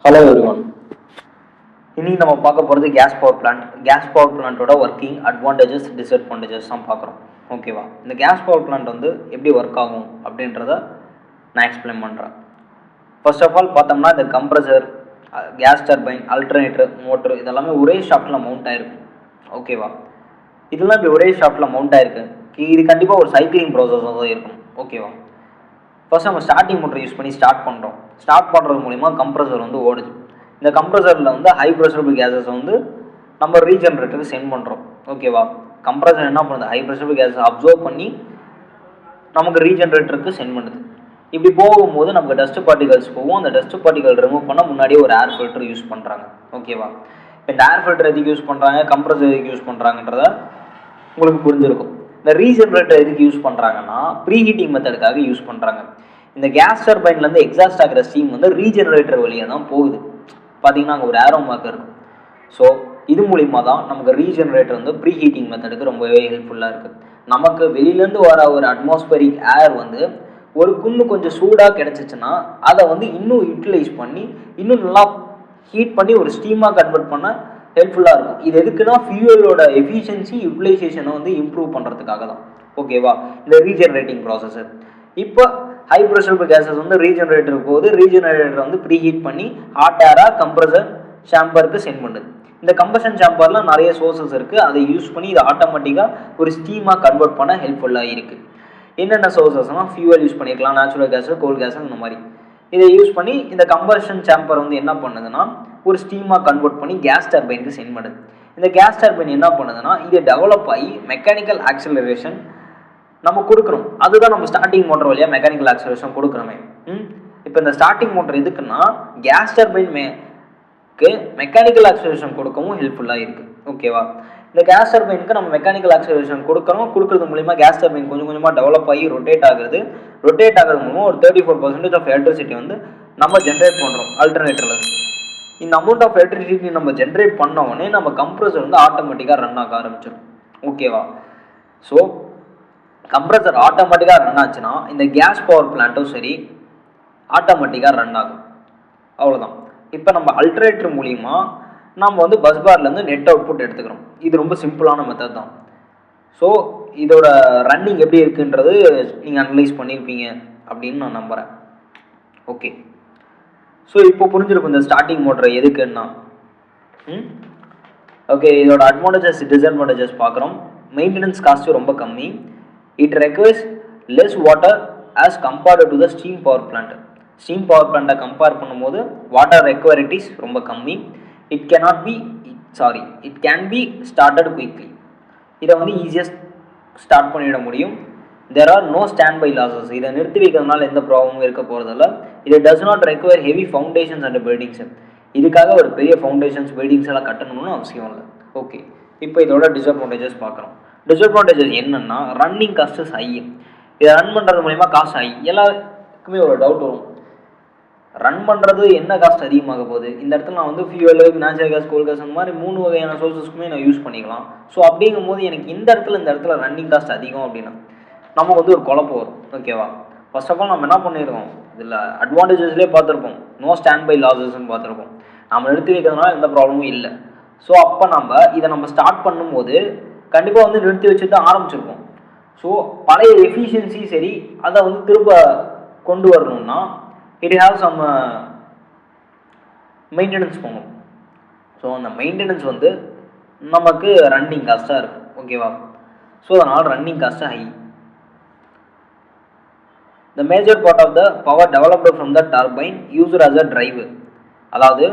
Hello everyone. இன்னைக்கு நம்ம பார்க்க போகிறது கேஸ் பவர் பிளான்ட்டோட ஒர்க்கிங் அட்வான்டேஜஸ் டிஸ்அட்வான்டேஜஸ் தான் பார்க்குறோம். ஓகேவா? இந்த கேஸ் பவர் பிளான்ட் வந்து எப்படி ஒர்க் ஆகும் அப்படின்றத நான் எக்ஸ்பிளைன் பண்ணுறேன். ஃபர்ஸ்ட் ஆஃப் ஆல் பார்த்தோம்னா இந்த compressor, gas turbine, alternator, motor இதெல்லாமே ஒரே ஷாஃப்ட்டில் மவுண்ட் ஆகிருக்கு. ஓகேவா? இதெல்லாம் இப்படி ஒரே ஷாஃப்ட்டில் மவுண்ட் ஆகிருக்கு. இது கண்டிப்பாக ஒரு சைக்கிளிங் ப்ராசஸாக தான் இருக்கும். ஓகேவா? ஃபர்ஸ்ட் நம்ம ஸ்டார்டிங் மோட்டர் யூஸ் பண்ணி ஸ்டார்ட் பண்ணுறது மூலிமா கம்ப்ரஸர் வந்து ஓடுது. இந்த கம்ப்ரஸரில் வந்து ஹை ப்ரெஷரபிள் கேஸஸ் வந்து நம்ம ரீஜெனரேட்டருக்கு சென்ட் பண்ணுறோம். ஓகேவா? கம்ப்ரஸர் என்ன பண்ணுது? ஹை ப்ரெஷரபிள் கேஸை அப்சர்வ் பண்ணி நமக்கு ரீஜெனரேட்டருக்கு சென்ட் பண்ணுது. இப்படி போகும்போது நமக்கு டஸ்ட் பார்ட்டிகல்ஸ் போகும். அந்த டஸ்ட் பார்ட்டிகல் ரிமூவ் பண்ண முன்னாடியே ஒரு ஏர் ஃபில்டர் யூஸ் பண்ணுறாங்க. ஓகேவா? இந்த ஏர் ஃபில்டர் எதுக்கு யூஸ் பண்ணுறாங்க, கம்ப்ரஸர் எதுக்கு யூஸ் பண்ணுறாங்கன்றத உங்களுக்கு புரிஞ்சிருக்கும். இந்த ரீஜெனரேட்டர் எதுக்கு யூஸ் பண்ணுறாங்கன்னா ப்ரீ ஹீட்டிங் மெத்தடுக்காக யூஸ் பண்ணுறாங்க. இந்த கேஸ் டர்பைன்லேருந்து எக்ஸாஸ்ட் ஆகிற ஸ்டீம் வந்து ரீஜெனரேட்டர் வழியாக தான் போகுது. பார்த்தீங்கன்னா அங்கே ஒரு ஏரோ மார்க் இருக்கும். ஸோ இது மூலிமா தான் நமக்கு ரீஜெனரேட்டர் வந்து ப்ரீ ஹீட்டிங் மெத்தடுக்கு ரொம்பவே ஹெல்ப்ஃபுல்லாக இருக்குது. நமக்கு வெளியிலேருந்து வர ஒரு அட்மாஸ்பரிக் ஏர் வந்து ஒரு கொஞ்சம் சூடாக கிடச்சிச்சின்னா அதை வந்து இன்னும் யூட்டிலைஸ் பண்ணி இன்னும் நல்லா ஹீட் பண்ணி ஒரு ஸ்டீமாக கன்வெர்ட் பண்ண ஹெல்ப்ஃபுல்லாக இருக்கும். இது எதுக்குன்னா ஃபியூவலோட எஃபிஷியன்சி யூட்டிலைசேஷனை வந்து இம்ப்ரூவ் பண்ணுறதுக்காக தான். ஓகேவா? இந்த ரீஜெனரேட்டிங் ப்ராசஸர் இப்போ ஹை ப்ரெஷரபிள் கேஸஸ் வந்து ரீஜெனரேட்டருக்கு போகுது. ரீஜெனரேட்டர் வந்து ப்ரீ ஹீட் பண்ணி ஹாட் ஏராக கம்ப்ரஸர் சேம்பருக்கு சென்ட் பண்ணுது. இந்த கம்பஷன் சேம்பரில் நிறைய சோர்சஸ் இருக்குது. அதை யூஸ் பண்ணி இது ஆட்டோமேட்டிக்காக ஒரு ஸ்டீமாக கன்வெர்ட் பண்ண ஹெல்ப்ஃபுல்லாக இருக்குது. என்னென்ன சோர்சஸ்னால் ஃபியூவல் யூஸ் பண்ணிக்கலாம், நேச்சுரல் கேஸு, கோல் கேஸு, இந்த மாதிரி இதை யூஸ் பண்ணி இந்த கம்பஷன் சேம்பர் வந்து என்ன பண்ணுதுன்னா ஒரு ஸ்டீமாக கன்வெர்ட் பண்ணி கேஸ் டர்பைனுக்கு சென்ட் பண்ணுது. இந்த கேஸ் டர்பைன் என்ன பண்ணுதுன்னா இது டெவலப் ஆகி மெக்கானிக்கல் ஆக்சிலரேஷன் நம்ம கொடுக்குறோம். அதுதான் நம்ம ஸ்டார்டிங் மோட்டர் வழியாக மெக்கானிக்கல் ஆக்சிலரேஷன் கொடுக்குறோமே. இப்போ இந்த ஸ்டார்டிங் மோட்டர் எதுக்குன்னா கேஸ் டர்பைன் மெக்கானிக்கல் ஆக்சிலரேஷன் கொடுக்கவும் ஹெல்ப்ஃபுல்லாக இருக்குது. ஓகேவா? இந்த கேஸ் டர்பைனுக்கு நம்ம மெக்கானிக்கல் ஆக்சிலரேஷன் கொடுக்குறது மூலிமா கேஸ் டர்பைன் கொஞ்சம் கொஞ்சமாக டெவலப் ஆகி ரொட்டேட் ஆகுறது மூலமாக ஒரு 34% ஆஃப் எலக்ட்ரிசிட்டி வந்து நம்ம ஜென்ரேட் பண்ணுறோம் அல்டர்னேட்டரில். இந்த அமௌண்ட் ஆஃப் எலக்ட்ரிசிட்டி நம்ம ஜென்ரேட் பண்ண உடனே நம்ம கம்ப்ரஸர் வந்து ஆட்டோமேட்டிக்காக ரன் ஆக ஆரம்பிச்சிடும். ஓகேவா? ஸோ கம்ப்ரஸர் ஆட்டோமேட்டிக்காக ரன் ஆச்சுன்னா இந்த கேஸ் பவர் பிளான்ட்டும் சரி ஆட்டோமேட்டிக்காக ரன் ஆகும். அவ்வளோதான். இப்போ நம்ம அல்டர்னேட்டர் மூலிமா நம்ம வந்து பஸ் பார்லேருந்து நெட் அவுட்புட் எடுத்துக்கிறோம். இது ரொம்ப சிம்பிளான மெத்தட் தான். ஸோ இதோட ரன்னிங் எப்படி இருக்குன்றது நீங்கள் அனலைஸ் பண்ணியிருப்பீங்க அப்படின்னு நான் நம்புகிறேன். ஓகே. ஸோ இப்போ புரிஞ்சிருக்கும் இந்த ஸ்டார்டிங் மோட்டர் எதுக்குன்னா. ஓகே, இதோட அட்வான்டேஜஸ் டிஸ்அட்வான்டேஜஸ் பார்க்குறோம். மெயின்டெனன்ஸ் காஸ்ட்டு ரொம்ப கம்மி. It requires less water as compared to the steam power plant. Steam power பிளான்ட்டை கம்பேர் பண்ணும்போது வாட்டர் ரெக்வயரிட்டிஸ் ரொம்ப கம்மி. It can be started quickly. இதை வந்து ஈஸியாக ஸ்டார்ட் பண்ணிட முடியும். There are no stand by losses. இதை நிறுத்தி வைக்கிறதுனால எந்த ப்ராப்ளமும் இருக்க போகிறதில்ல. இது does not require heavy foundations and buildings. இதுக்காக ஒரு பெரிய ஃபவுண்டேஷன்ஸ் பில்டிங்ஸ் எல்லாம் கட்டணும்னு அவசியம் இல்லை. ஓகே, இப்போ இதோட டிஸ்அட்வான்டேஜஸ் பார்க்குறோம். டிஸ்அட்வான்டேஜஸ் என்னென்னா ரன்னிங் காஸ்ட்டு ஹை. இதை ரன் பண்ணுறது மூலிமா காஸ்ட் ஹை. எல்லாருக்குமே ஒரு டவுட் வரும், ரன் பண்ணுறது என்ன காஸ்ட் அதிகமாக போகுது? இந்த இடத்துல நான் வந்து ஃபியூவலு, நேச்சுரல் கேஸ், கோல் கேஸ் அந்த மாதிரி 3 வகையான சோர்ஸஸ்க்குமே நான் யூஸ் பண்ணிக்கலாம். ஸோ அப்படிங்கும் போது எனக்கு இந்த இடத்துல ரன்னிங் காஸ்ட் அதிகம் அப்படின்னா நமக்கு வந்து ஒரு குழப்பம் வரும். ஓகேவா? ஃபர்ஸ்ட் ஆஃப் ஆல் நம்ம என்ன பண்ணியிருக்கோம், இதில் அட்வான்டேஜஸ்லேயே பார்த்துருப்போம், நோ ஸ்டாண்ட் பை லாசஸ்ன்னு பார்த்துருப்போம். நம்ம நிறுத்தி வைக்கிறதுனால எந்த ப்ராப்ளமும் இல்லை. ஸோ அப்போ இதை நம்ம ஸ்டார்ட் பண்ணும்போது கண்டிப்பாக வந்து நிறுத்தி வச்சு தான் ஆரம்பிச்சிருக்கோம். ஸோ பழைய எஃபிஷியன்சி சரி அதை வந்து திரும்ப கொண்டு வரணும்னா இட் ஹேவ் சம் மெயின்டெனன்ஸ் போகணும். ஸோ அந்த மெயின்டெனன்ஸ் வந்து நமக்கு ரன்னிங் காஸ்ட்டாக இருக்கும். ஓகேவா? ஸோ அதனால் running cost high. The major part of the power developed from the turbine used as a drive. அதாவது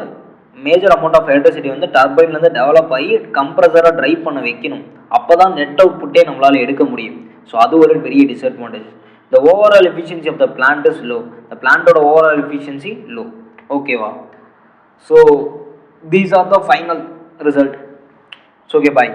மேஜர் அமௌண்ட் ஆஃப் எலக்ட்ரிசிட்டி வந்து டர்பைன்லேருந்து டெவலப் ஆகி கம்ப்ரஸரை ட்ரைவ் பண்ண வைக்கணும். அப்போ தான் நெட் அவுட்புட்டே நம்மளால் எடுக்க முடியும். ஸோ அது ஒரு பெரிய disadvantage. The overall efficiency of the plant is low. The plant overall efficiency low. ஓகேவா? So these are the final result. So okay, bye.